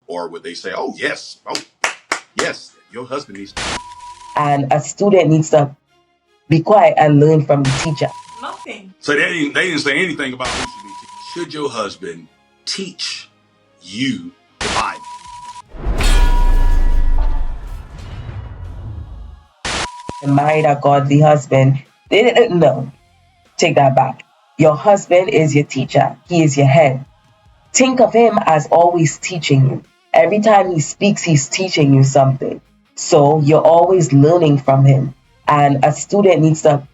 Or would they say, oh, yes, your husband needs to. And a student needs to be quiet and learn from the teacher. Nothing. So they didn't say anything about who should be teaching. Should your husband teach you the Bible? And married a godly husband, they didn't know. Take that back. Your husband is your teacher. He is your head. Think of him as always teaching you. Every time he speaks, he's teaching you something. So you're always learning from him. And a student needs to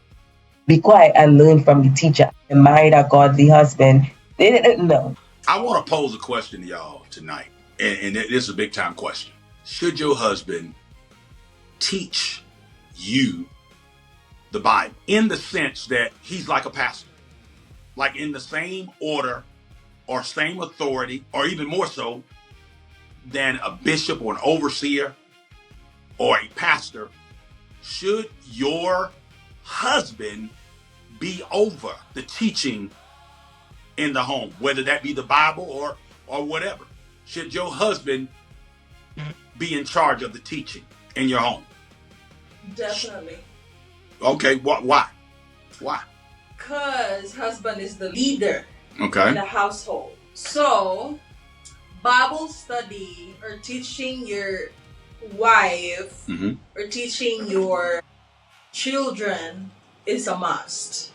be quiet and learn from the teacher. And married a godly husband, they didn't know. I want to pose a question to y'all tonight. And this is a big time question. Should your husband teach you the Bible? In the sense that he's like a pastor. Like in the same order or same authority, or even more so than a bishop or an overseer or a pastor. Should your husband be over the teaching in the home, whether that be the Bible or whatever? Should your husband be in charge of the teaching in your home? Definitely. Okay, why? Because husband is the leader in Okay. the household. So, Bible study or teaching your wife or teaching your children is a must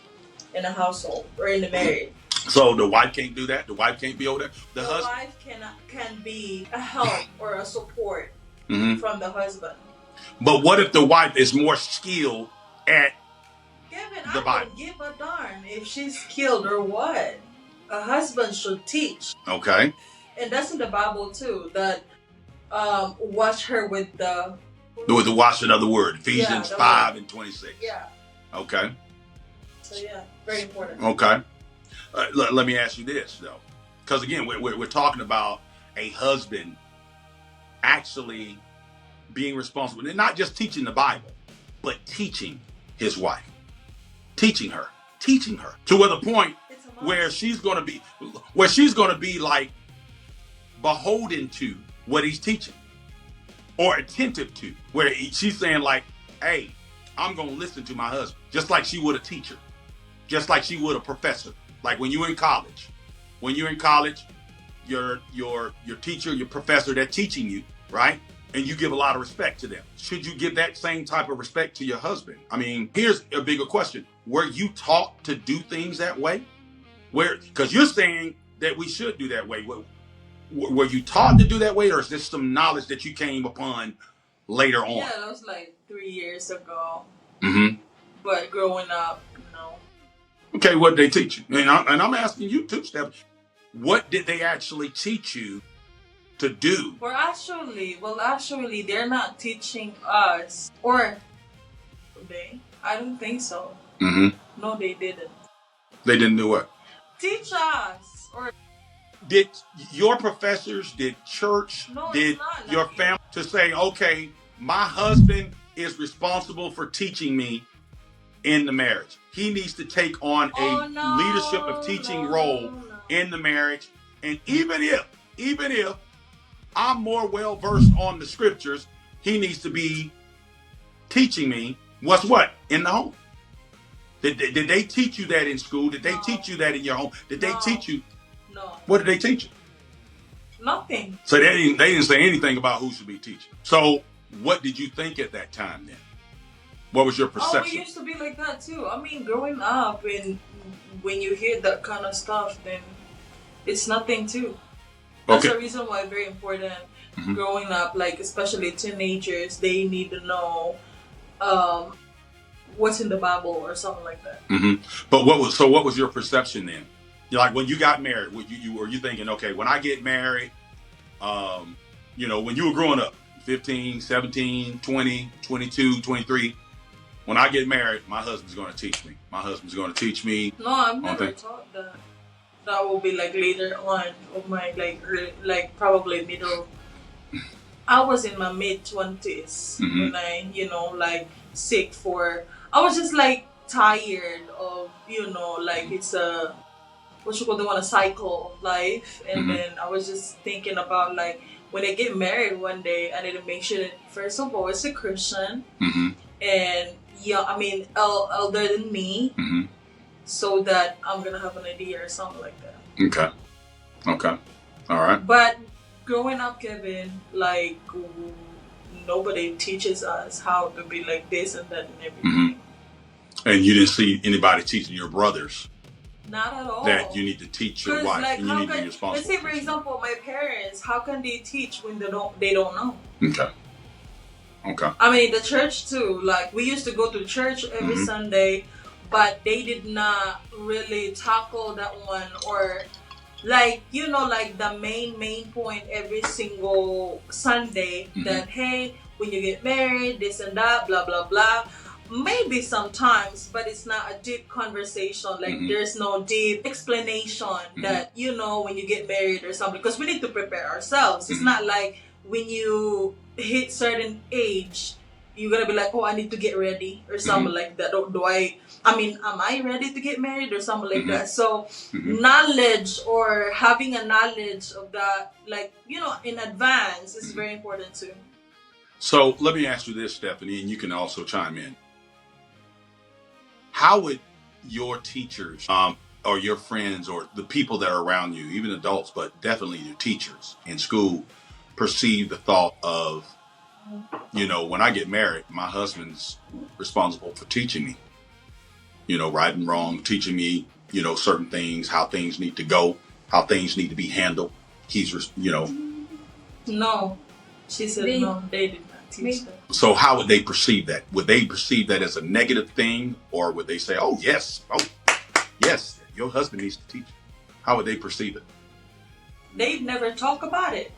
in a household or in a marriage. So the wife can't do that? The wife can't be over there? The wife can be a help or a support from the husband. But what if the wife is more skilled at the Bible? I don't give a darn if she's skilled or what. A husband should teach. Okay. And that's in the Bible too, that wash her with the washing of the word. Ephesians 5 and 26. Yeah. Okay. So yeah, very important. Okay. Let me ask you this though, because again, we're talking about a husband actually being responsible, and not just teaching the Bible, but teaching his wife, teaching her to the point where she's going to be like beholden to what he's teaching, or attentive to, where she's saying like, hey, I'm going to listen to my husband, just like she would a teacher, just like she would a professor. Like when you're in college, your teacher, your professor, they're teaching you, right? And you give a lot of respect to them. Should you give that same type of respect to your husband? I mean, here's a bigger question. Were you taught to do things that way? Because you're saying that we should do that way. Were you taught to do that way, or is this some knowledge that you came upon later on? Yeah, that was like 3 years ago. Mm-hmm. But growing up, no. Okay, what did they teach you? And I'm asking you too, Steph. What did they actually teach you to do? Well, actually, they're not teaching us. Or they? I don't think so. Mm-hmm. No, they didn't. They didn't do what? Teach us. Or did your professors, did church, did your family to say, okay, my husband is responsible for teaching me in the marriage. He needs to take on leadership of teaching role in the marriage. And even if I'm more well versed on the scriptures, he needs to be teaching me what in the home. Did they teach you that in school? Did they teach you that in your home? Did they teach you? No. What did they teach you? Nothing. So they didn't say anything about who should be teaching. So what did you think at that time then? What was your perception? Oh, we used to be like that too. I mean, growing up, and when you hear that kind of stuff, then it's nothing too. That's the reason why it's very important. Growing up, like especially teenagers, they need to know what's in the Bible or something like that. But what was your perception then? Like when you got married, were you thinking, okay, when I get married, when you were growing up, 15, 17, 20, 22, 23, when I get married, my husband's going to teach me. No, I've never taught that. That will be like later on of my like probably middle. I was in my mid-20s when I, sick for. I was just like tired of, like it's a cycle of life, and then I was just thinking about like when they get married one day, I need to make sure that first of all it's a Christian, and elder than me, so that I'm gonna have an idea or something like that. Okay. All right. But growing up, Kevin, like nobody teaches us how to be like this and that and everything. And you didn't see anybody teaching your brothers? Not at all. That you need to teach your wife, like, and you need to be responsible. Let's say, for example, my parents. How can they teach when they don't know? Okay. I mean, the church too. Like, we used to go to church every Sunday, but they did not really tackle that one, or like, like the main point every single Sunday that, hey, when you get married, this and that, blah blah blah. Maybe sometimes, but it's not a deep conversation. Like, there's no deep explanation that, when you get married or something, because we need to prepare ourselves. It's not like when you hit certain age, you're going to be like, oh, I need to get ready or something like that. Am I ready to get married or something like that? So knowledge, or having a knowledge of that, like, in advance is very important too. So let me ask you this, Stephanie, and you can also chime in. How would your teachers or your friends or the people that are around you, even adults, but definitely your teachers in school, perceive the thought of, when I get married, my husband's responsible for teaching me, right and wrong, teaching me, certain things, how things need to go, how things need to be handled. He's, No, she said no, they did not teach that. So how would they perceive that? Would they perceive that as a negative thing, or would they say, oh, yes, your husband needs to teach you? How would they perceive it? They'd never talk about it.